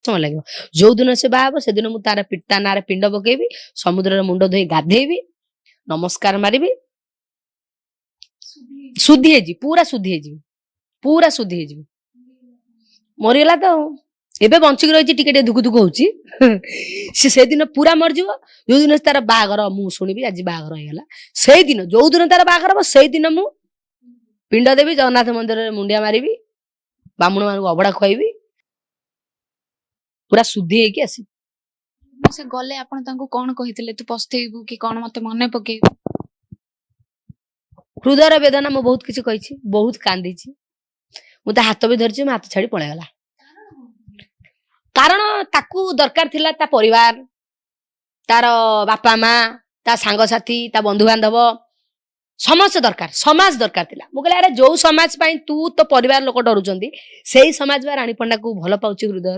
समय लगे जो दिन से बाहब से दिन मु तार ता ना पिंड पकेबी समुद्र मुंड धोई गाधेबी नमस्कार मारिबी शुद्धि है पूरा शुद्धि है पूरा शुद्धि है मरीगला तो एबे बंचिक रही टिके दुख दुख होची से दिन पूरा मरजिव जो दिन तार बाघर मु शुणी आज बाघर होगा से दिन जो दिन तार बाघर हम से दिन मु पिंड देवी जगन्नाथ मंदिर मुंडिया मारि बामुण मान अबड़ा खुआबी पूरा शुद्धि है आसी से गले आपण तांको कोन कहितले तू पस्तेबू कि कोन मते मने पकेबू हृदय वेदना मु बहुत किसी कही बहुत कांदी मु ता हाथ भी धरछि हाथ छाड़ी पळेगला कारण ताकू दरकार थिला ता परिवार तार बापा माँ ता सांग साथी ता बंधु बांधव समस्त दरकार समाज दरकार थिला मु कहले अरे जो समाज पाई तू तो परिवार लोक डरुचंदी सेही समाज बा रानी पंडा को भल पाउची हृदय